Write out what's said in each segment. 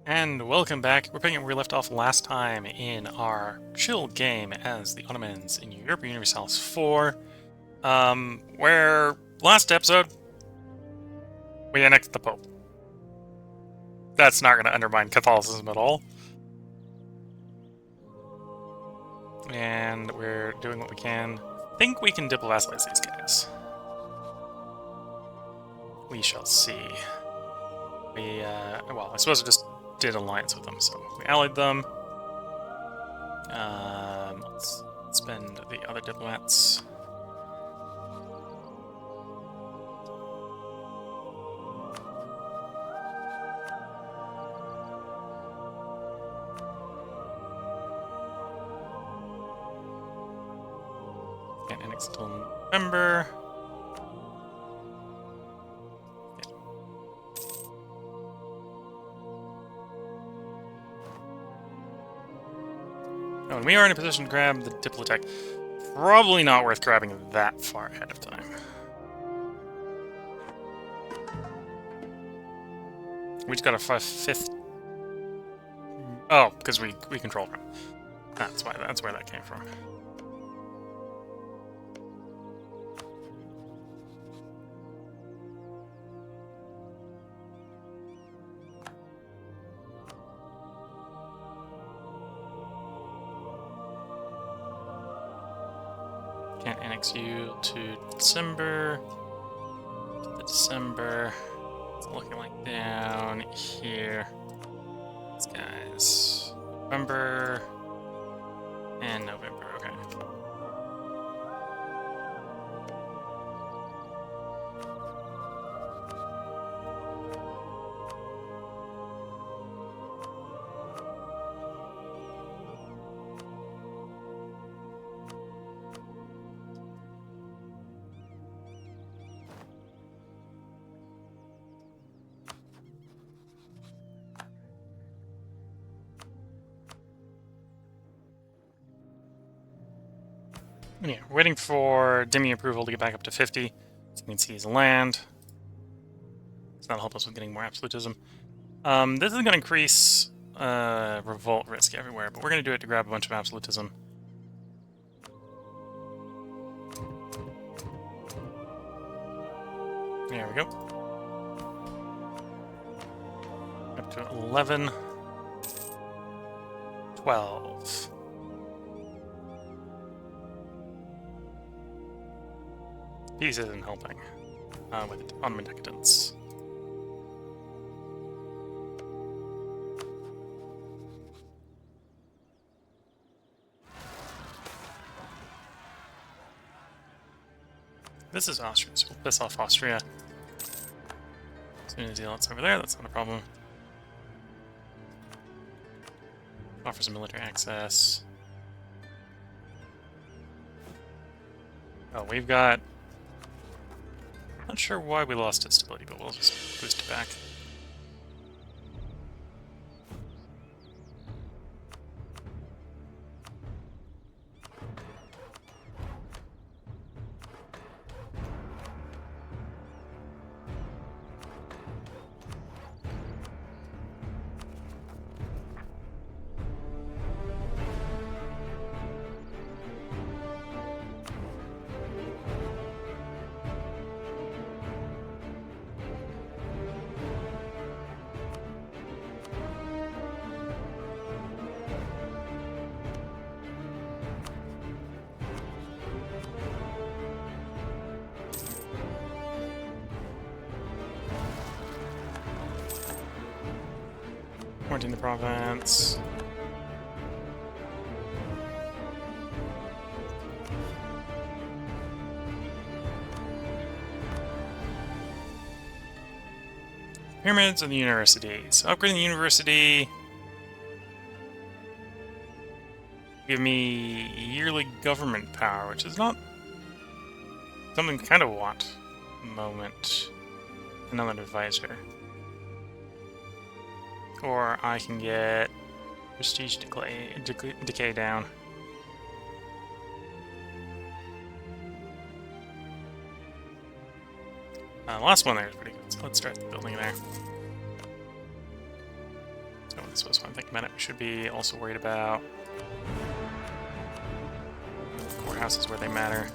And welcome back. We're picking up where we left off last time in our chill game as the Ottomans in Europa Universalis 4. Where last episode we annexed the Pope. That's not going to undermine Catholicism at all. And we're doing what we can. I think we can diplo-vassalize these guys. We shall see. Well, I suppose we just did alliance with them, so we allied them. Let's spend the other diplomats. Can't annex until November. Oh, and we are in a position to grab the diplo tech. Probably not worth grabbing that far ahead of time. We just got a fifth. Oh, because we control Rome. That's why. That's where that came from. Can't annex you to December. It's looking like down here. These guys. November and November, okay. Yeah, we're waiting for Demi approval to get back up to 50, so we can seize land. It's not help us with getting more absolutism. This is going to increase revolt risk everywhere, but we're going to do it to grab a bunch of absolutism. There we go. Up to 11. 12. Peace isn't helping with Ottoman decadence. This is Austria, so we'll piss off Austria. As soon as Zealot's over there, that's not a problem. Offers military access. Oh, we've got... Not sure why we lost its stability, but we'll just boost it back. Quarantine the province. Pyramids and the universities. Upgrading the university. Give me yearly government power, which is not something I kind of want at the moment. Another advisor. Or I can get prestige decay down. The last one there is pretty good, so let's start building there. So this was one thing about it. We should be also worried about courthouses where they matter.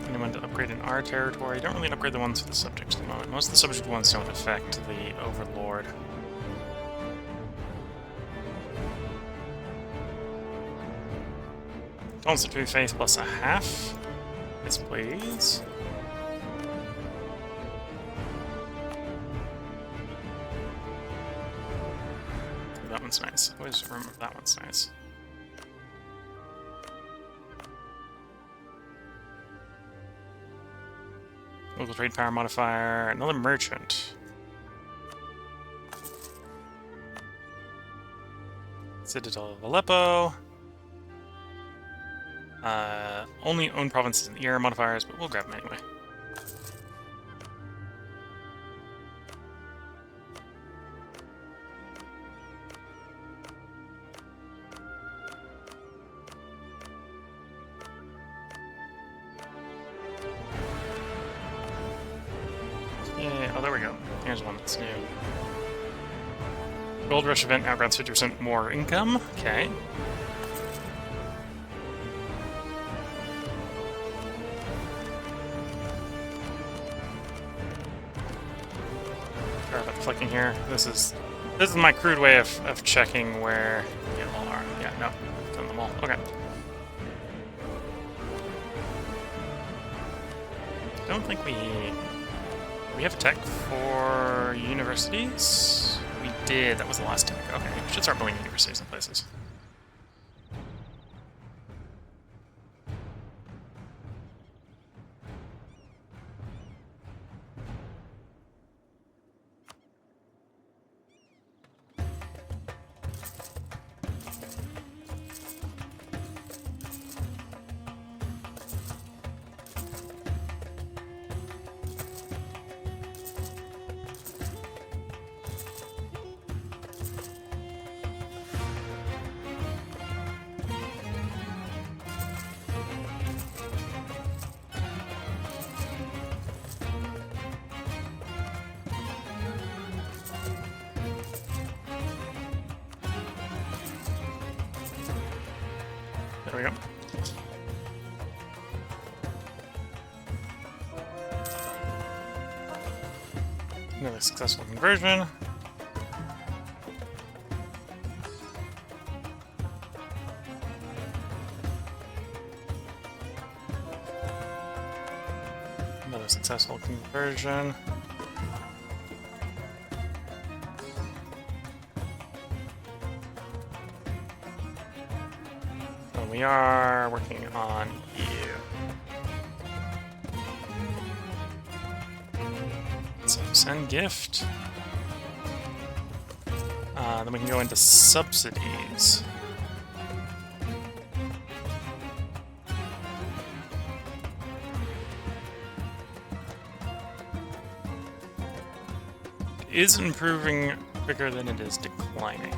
Anyone to upgrade in our territory? Don't really upgrade the ones for the subjects at the moment. Most of the subject ones don't affect the overlord. Don't set to faith plus a half. Yes, please. That one's nice. Always remember that one's nice. Local trade power modifier. Another merchant. Citadel of Aleppo. Only own provinces in the era modifiers, but we'll grab them anyway. Yeah, oh, there we go. Here's one that's new. Gold Rush event now grants 50% more income. Okay. Sorry about the flicking here. This is my crude way of checking where you all are. Yeah, no, done them all. Okay. Don't think we have tech for universities. We did. That was the last tech. Okay, we should start building universities in places. There we go. Another successful conversion. Another successful conversion. We are working on you. So send gift. Then we can go into subsidies. It is improving quicker than it is declining.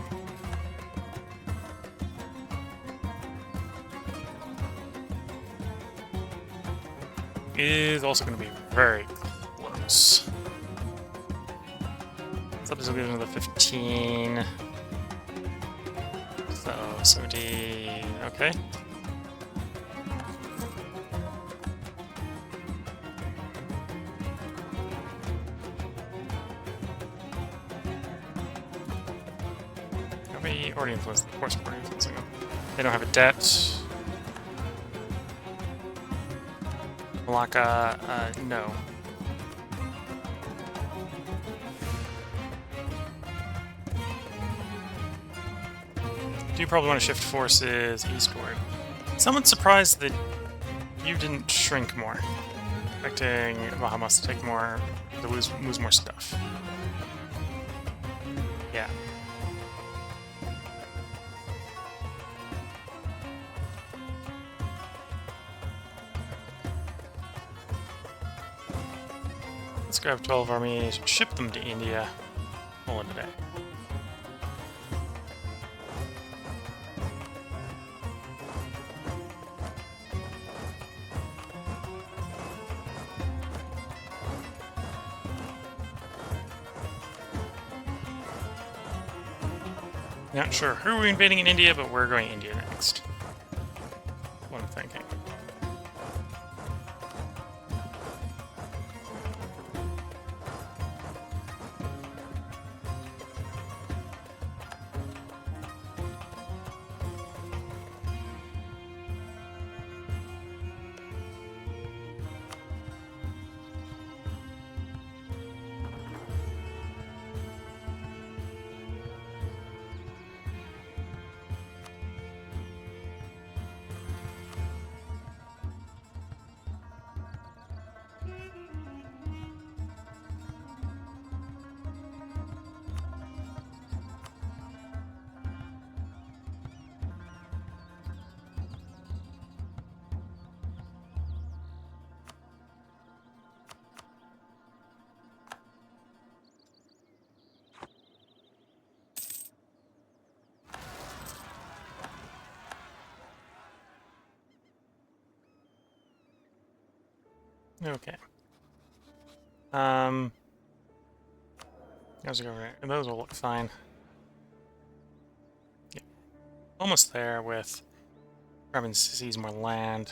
Is also going to be very close. Subsidies will get another 15. So 70. Okay. Have we already influenced? Of course, we're already influencing them. They don't have a debt. Malacca, no. Do you probably want to shift forces eastward? Somewhat surprised that you didn't shrink more, expecting Bahamas to take more, to lose more stuff. Yeah. Let's grab 12 armies, ship them to India, all in a day. Not sure who we're invading in India, but we're going India next. What I'm thinking. Okay. Those go right. Those will look fine. Yeah. Almost there with grabbing seize more land.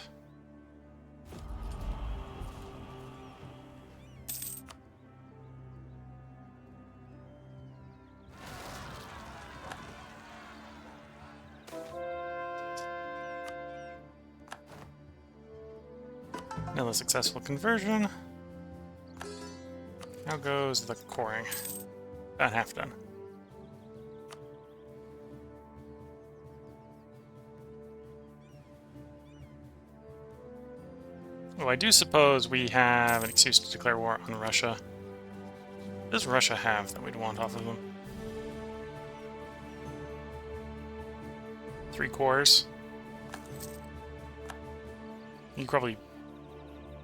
Another successful conversion. How goes the coring? About half done. Well, I do suppose we have an excuse to declare war on Russia. What does Russia have that we'd want off of them? 3 cores. You could probably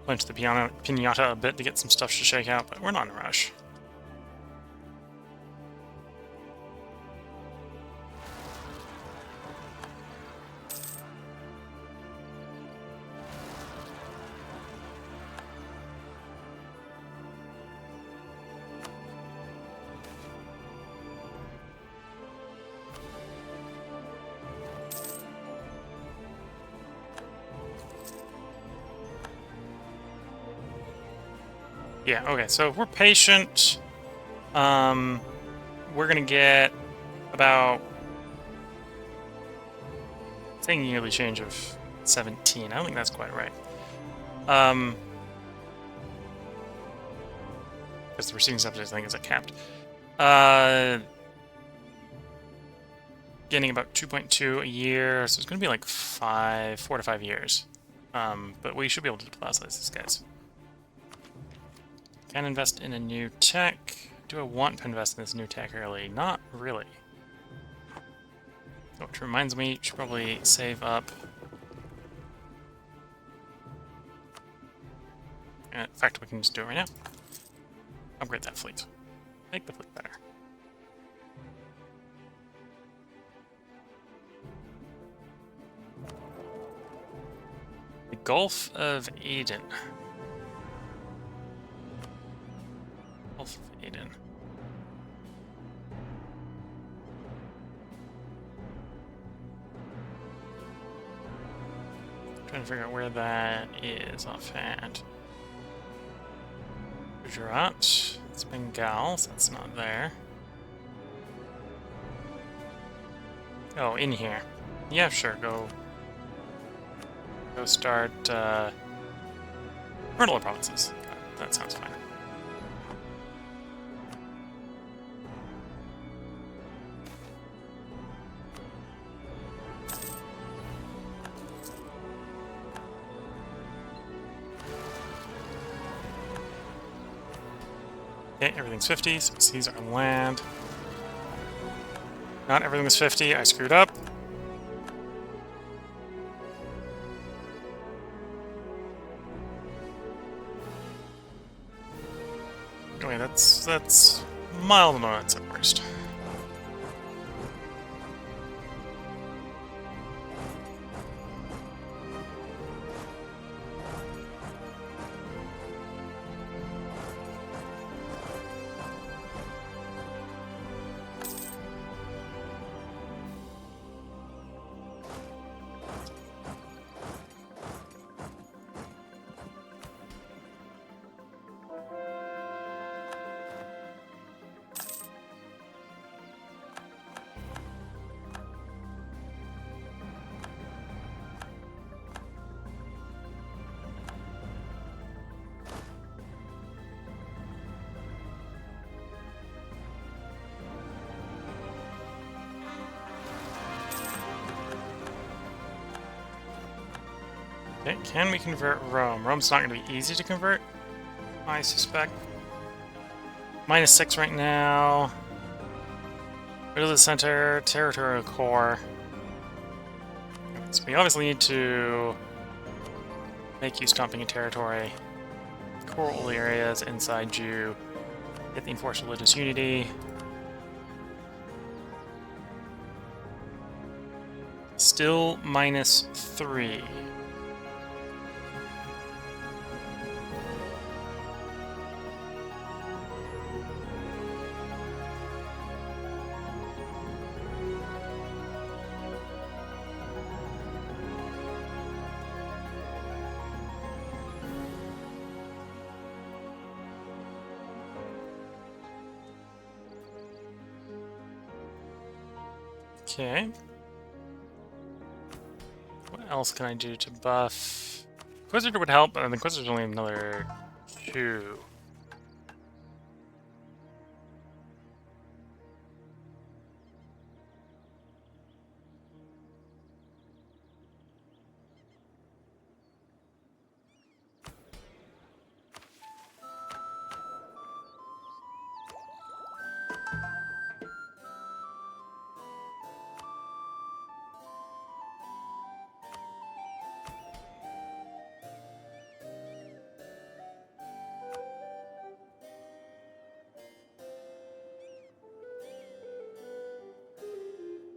punch the pinata a bit to get some stuff to shake out, but we're not in a rush. Yeah, okay, so if we're patient, we're gonna get about, saying yearly change of 17. I don't think that's quite right. Because the receiving subsidies, I think, is at capped. Getting about 2.2 a year, so it's gonna be like 4 to 5 years. But we should be able to vassalize these guys. Can invest in a new tech. Do I want to invest in this new tech early? Not really. Oh, which reminds me, should probably save up. In fact, we can just do it right now. Upgrade that fleet. Make the fleet better. The Gulf of Aden. Gulf of Aden. Trying to figure out where that is offhand. Gujarat. It's Bengal, so that's not there. Oh, in here. Yeah, sure, go start Myrtle provinces. That sounds fine. Okay, everything's 50, so seize our land. Not everything was 50, I screwed up. Anyway, that's mild moments at worst. Okay, can we convert Rome? Rome's not going to be easy to convert, I suspect. -6 right now. Go to the center, territorial core. So we obviously need to make you stomping a territory. Core all areas inside you. Get the enforced religious unity. Still -3. Okay. What else can I do to buff? Inquisitor would help, but the Inquisitor's only another 2.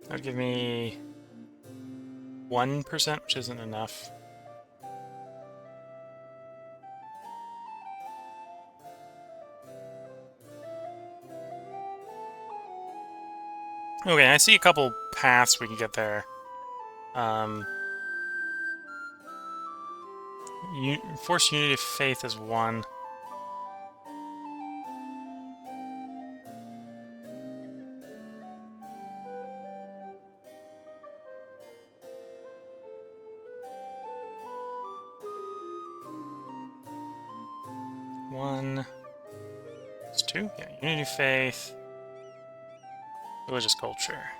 That would give me 1%, which isn't enough. Okay, I see a couple paths we can get there. Force unity of faith is 1. It's 2. Yeah, unity of faith. Religious culture.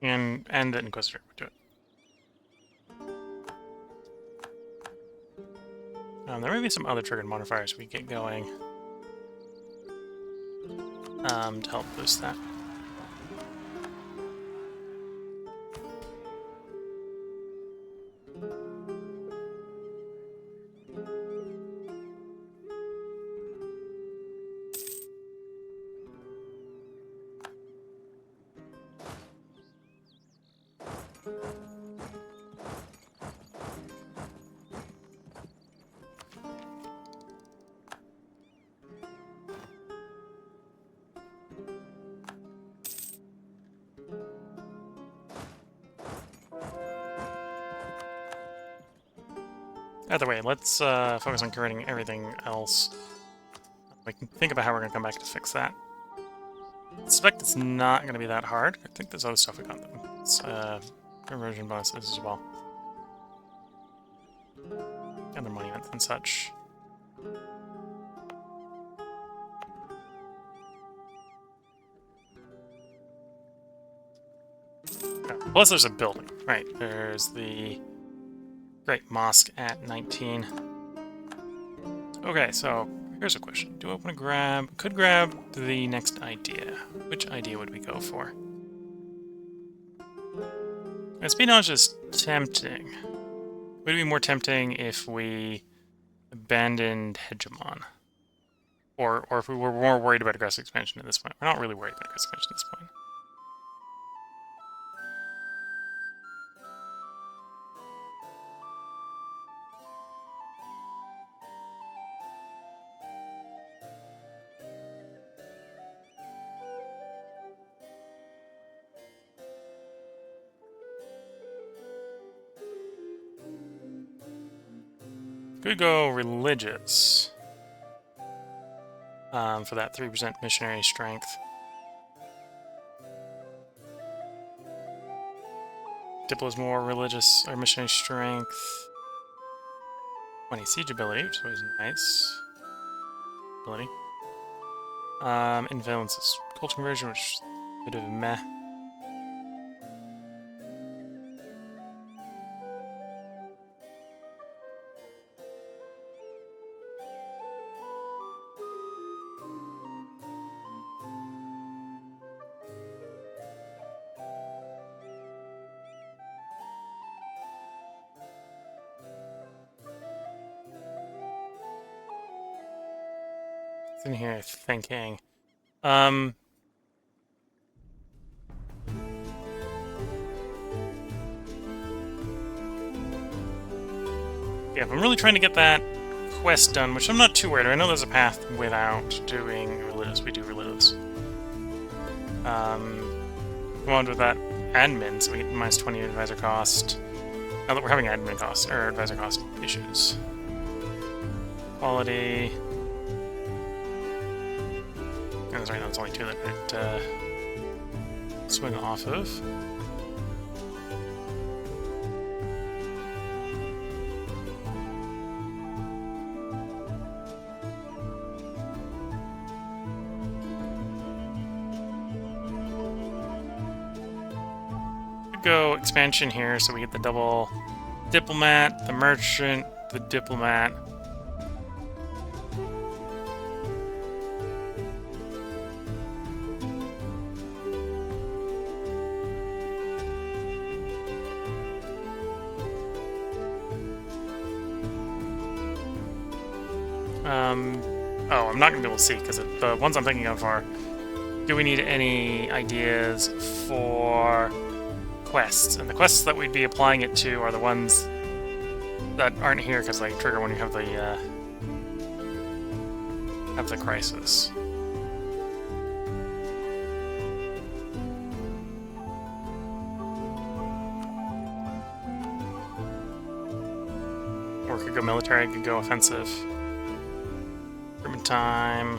And the Inquisitor would do it. There may be some other triggered modifiers we get going to help boost that. Either way, let's focus on converting everything else. We can think about how we're going to come back to fix that. I suspect it's not going to be that hard. I think there's other stuff we got, though. It's conversion bonuses as well. Other monuments and such. Plus there's a building. Right, there's the Great Mosque at 19. Okay, so here's a question. Do I want to grab... Could grab the next idea. Which idea would we go for? Espionage is tempting. Would it be more tempting if we abandoned Hegemon? Or if we were more worried about aggressive expansion at this point. We're not really worried about aggressive expansion at this point. Could go religious for that 3% missionary strength. Diplo is more religious or missionary strength. 20 siege ability, which is always nice. Ability. Influence is cult conversion, which Bit of a meh. In here thinking. Yeah, if I'm really trying to get that quest done, which I'm not too worried. I know there's a path without doing religious. We do religious. Come on with that admin, so we get minus 20 advisor cost. Now that we're having admin cost or advisor cost issues. Quality. And right now it's only 2 that it swing off of. Go expansion here, so we get the double diplomat, the merchant, the diplomat. Oh, I'm not going to be able to see, because the ones I'm thinking of are, do we need any ideas for quests? And the quests that we'd be applying it to are the ones that aren't here, because they trigger when you have the crisis. Or it could go military, it could go offensive. Recruitment time.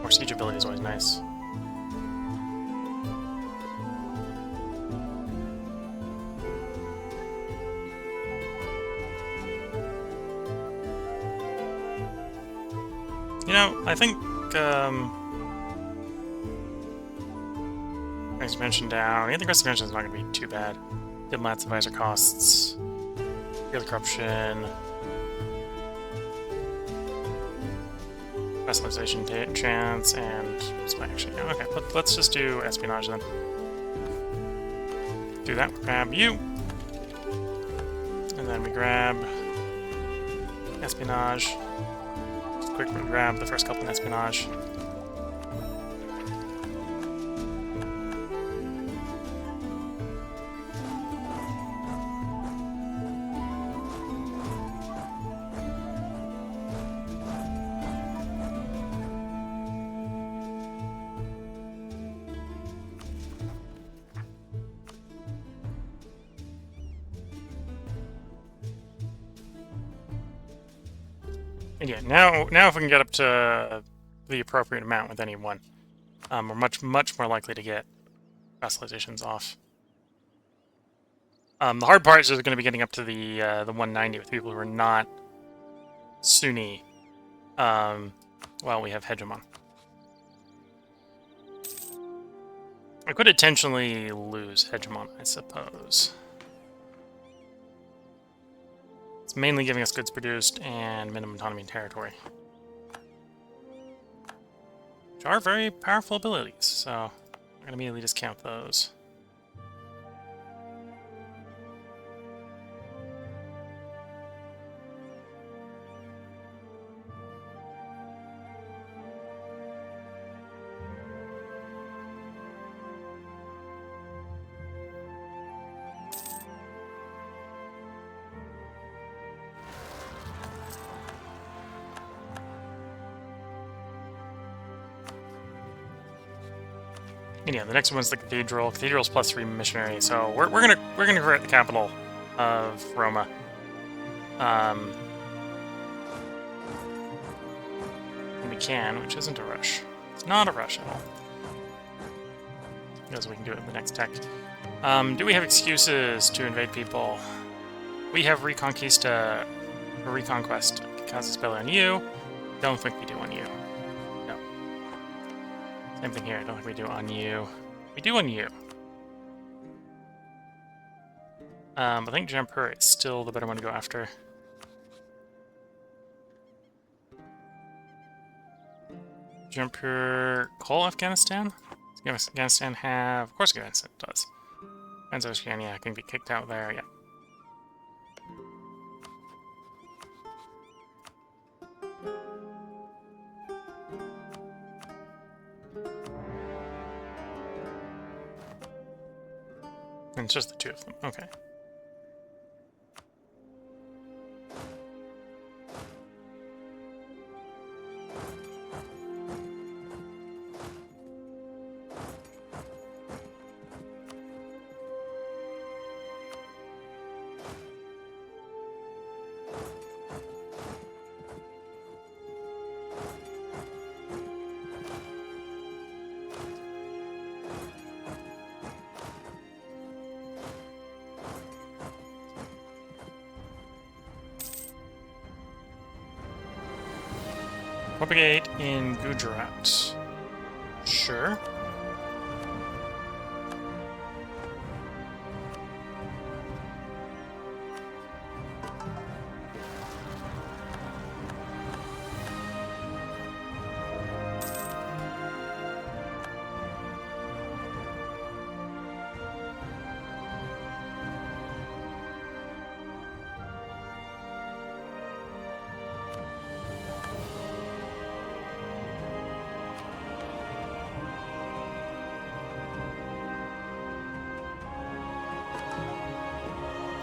More siege ability is always nice. You know, I think, expansion down. I think expansion is not going to be too bad. Diplomat's advisor costs. Field corruption. Vassalization chance, and actually, okay, let's just do espionage then. Do that, we grab you. And then we grab espionage. Just quick grab the first couple in espionage. And yeah, now if we can get up to the appropriate amount with any one, we're much more likely to get vassalizations off. The hard part is going to be getting up to the 190 with people who are not Sunni. While we have hegemon. I could intentionally lose hegemon, I suppose. It's mainly giving us goods produced and minimum autonomy in territory. Which are very powerful abilities, so I'm going to immediately discount those. And yeah, the next one's the cathedral. Cathedral's +3 missionary, so we're gonna convert the capital of Roma. And we can, which isn't a rush. It's not a rush at all. Because we can do it in the next tech. Do we have excuses to invade people? We have Reconquista, or Reconquest, Casus Belli on you. Don't think we do on you. No. Same thing here. I don't think we do on you. We do on you. I think Jaunpur is still the better one to go after. Jaunpur, call Afghanistan? Does Afghanistan have... Of course Afghanistan does. Afghanistan, yeah, can be kicked out there, yeah. And it's just the two of them, okay. Propagate in Gujarat. Sure.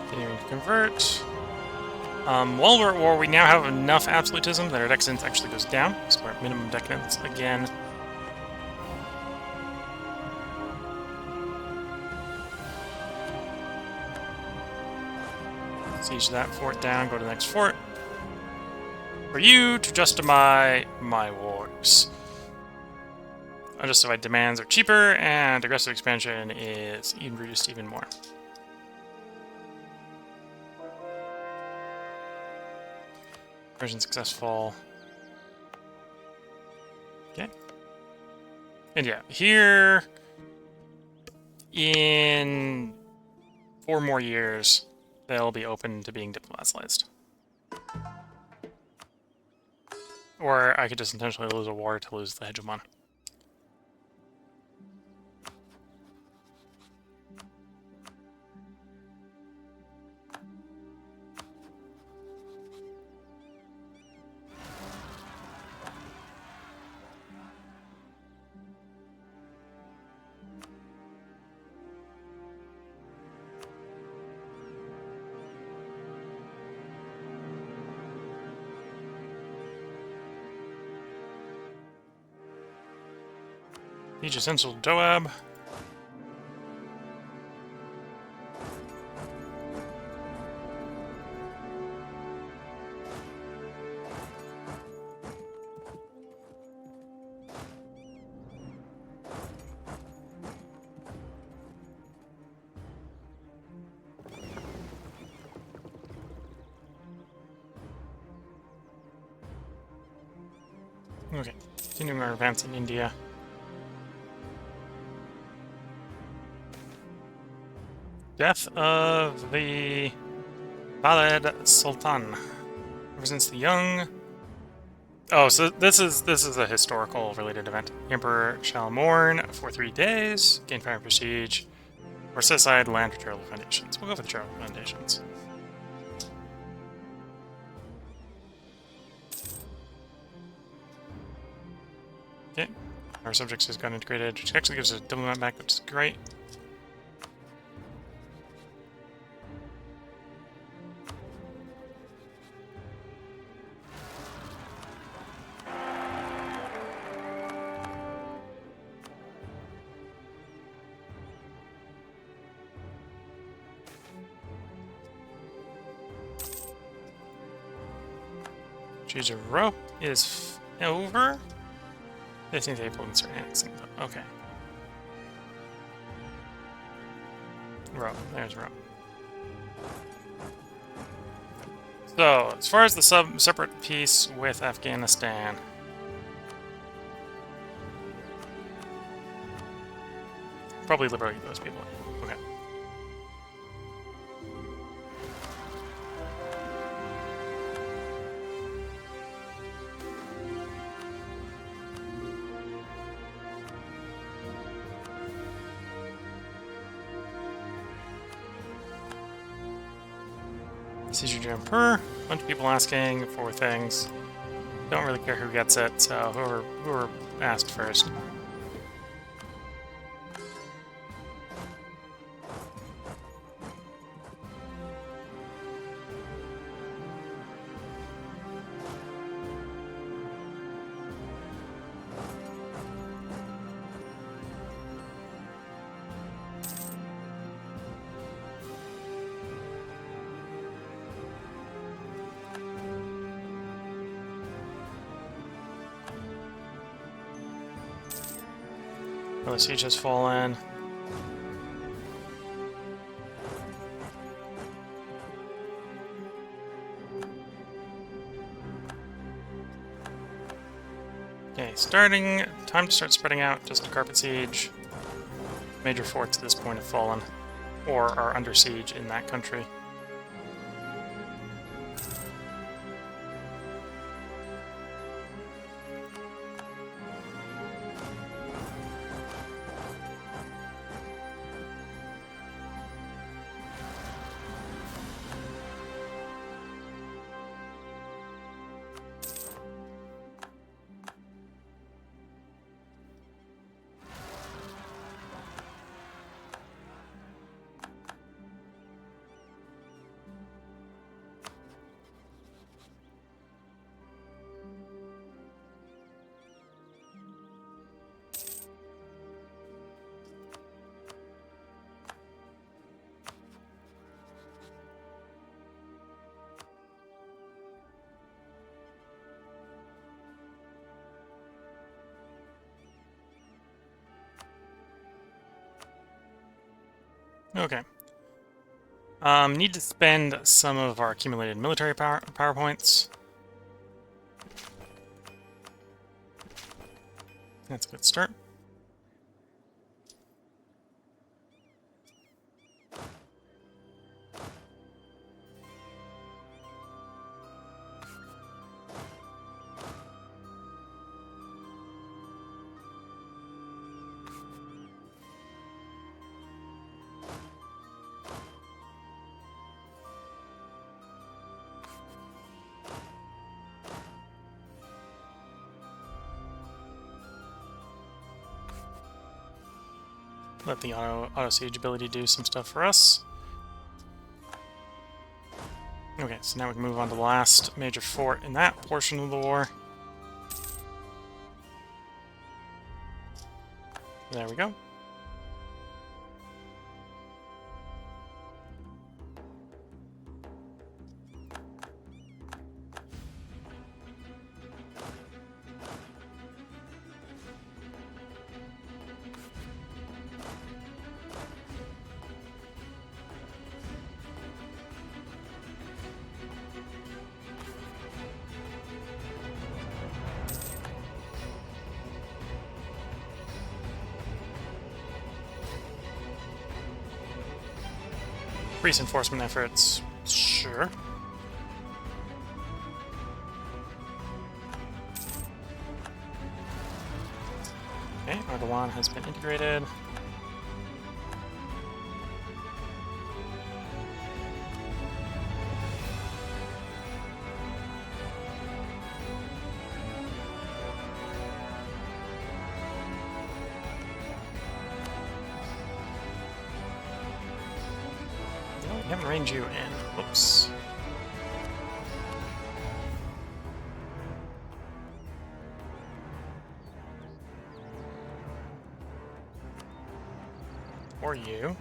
Continuing to convert. While we're at war, we now have enough absolutism that our decadence actually goes down, so we're at minimum decadence again. Siege that fort down, go to the next fort. For you to justify my wars. Unjustified demands are cheaper, and aggressive expansion is even reduced even more. Version successful. Okay. And yeah, here in 4 more years, they'll be open to being diplo-vassalized. Or I could just intentionally lose a war to lose the hegemon. Siege Essential Doab. Okay, continuing our advance in India. Death of the Khalid Sultan represents the young. Oh, so this is a historical related event. The Emperor shall mourn for 3 days, gain fire prestige, or set aside land for charitable foundations. We'll go for the charitable foundations. Okay, our subjects has got integrated, which actually gives us a double amount back, which is great. Siege of Rope is over. 15th April and start annexing them. Okay. Rope. There's Rope. So, as far as the separate peace with Afghanistan, probably liberate those people. Okay. This is your Jaunpur. Bunch of people asking for things. Don't really care who gets it, so whoever asked first. The siege has fallen. Okay, time to start spreading out, just a carpet siege. Major forts at this point have fallen, or are under siege in that country. Okay. Need to spend some of our accumulated military power points. That's a good start. Let the auto siege ability do some stuff for us. Okay, so now we can move on to the last major fort in that portion of the war. There we go. Increase enforcement efforts, sure. Okay, Argolan has been integrated. We haven't reined you in. Whoops. Or you.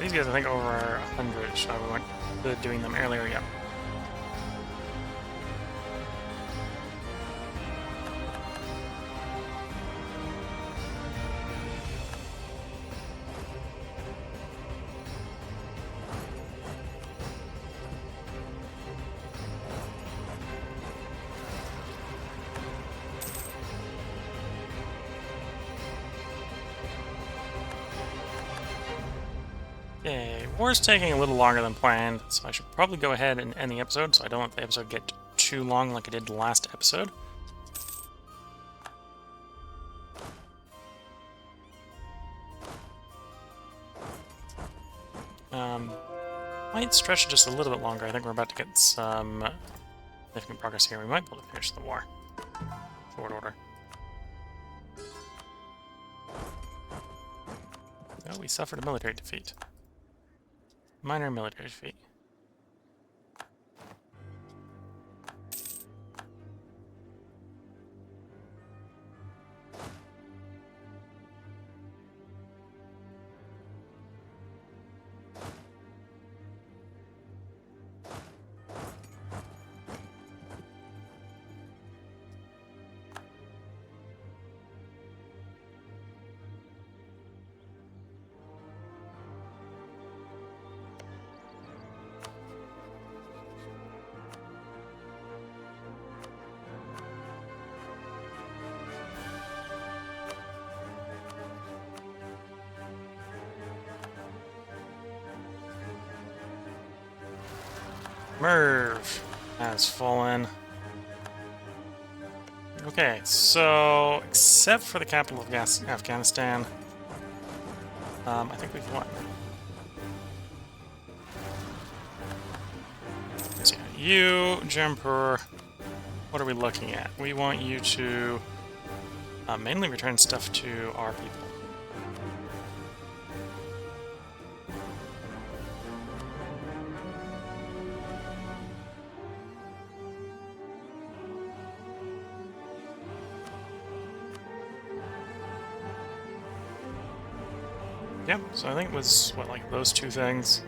these guys I think over 100, so we went to doing them earlier, yeah. Okay, war's taking a little longer than planned, so I should probably go ahead and end the episode, so I don't let the episode get too long like I did the last episode. Might stretch just a little bit longer. I think we're about to get some significant progress here. We might be able to finish the war. Forward order. Oh, we suffered a military defeat. Minor military defeat. Merv has fallen. Okay, so except for the capital of Afghanistan, I think we've won. So you, Jaunpur, what are we looking at? We want you to mainly return stuff to our people. Yeah, so I think it was, what, like those two things?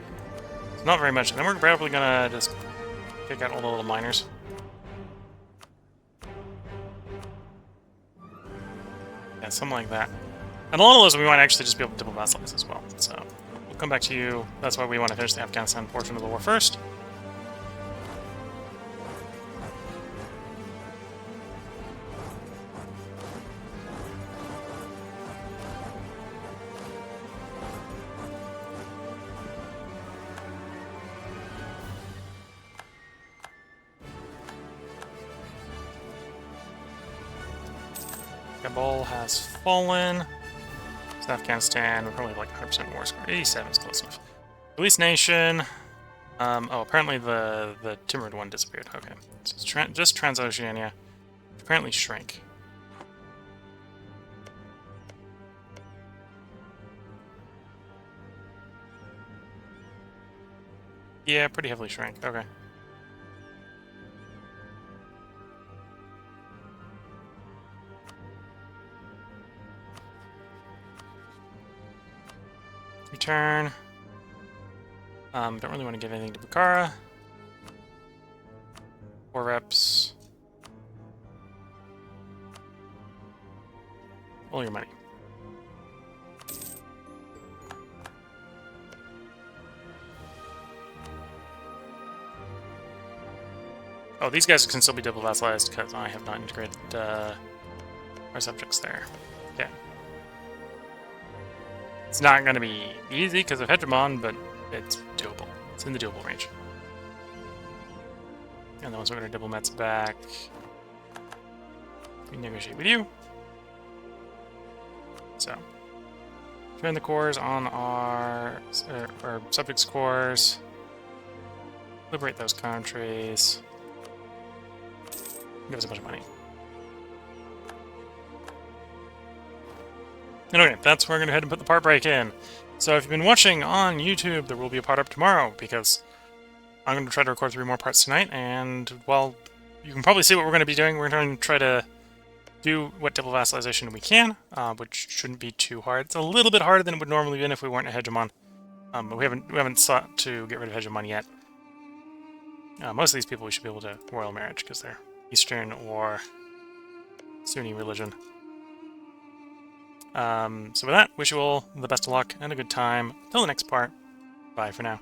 It's not very much. And then we're probably gonna just pick out all the little miners. Yeah, something like that. And a lot of those we might actually just be able to double vassalize as well. So we'll come back to you. That's why we want to finish the Afghanistan portion of the war first. Kabul has fallen. It's Afghanistan. We're probably like 100% war score. 87 is close enough. Police Nation. Oh, apparently the Timurrid one disappeared. Okay. So it's just Transoceania. Apparently shrink. Yeah, pretty heavily shrank. Okay. Return. Don't really want to give anything to Bukhara. 4 reps. All your money. Oh, these guys can still be double vassalized because I have not integrated our subjects there. Yeah. It's not going to be easy because of hegemon, but it's doable. It's in the doable range. And the ones we're going to double Mets back. We negotiate with you. So, turn the cores on our subjects cores. Liberate those countries. Give us a bunch of money. And okay, that's where we're going to head and put the part break in. So if you've been watching on YouTube, there will be a part up tomorrow, because I'm going to try to record 3 more parts tonight, and, well, you can probably see what we're going to be doing. We're going to try to do what double vassalization we can, which shouldn't be too hard. It's a little bit harder than it would normally be if we weren't a hegemon. But we haven't sought to get rid of hegemony yet. Most of these people we should be able to royal marriage because they're Eastern or Sunni religion. So with that, wish you all the best of luck and a good time. Till the next part. Bye for now.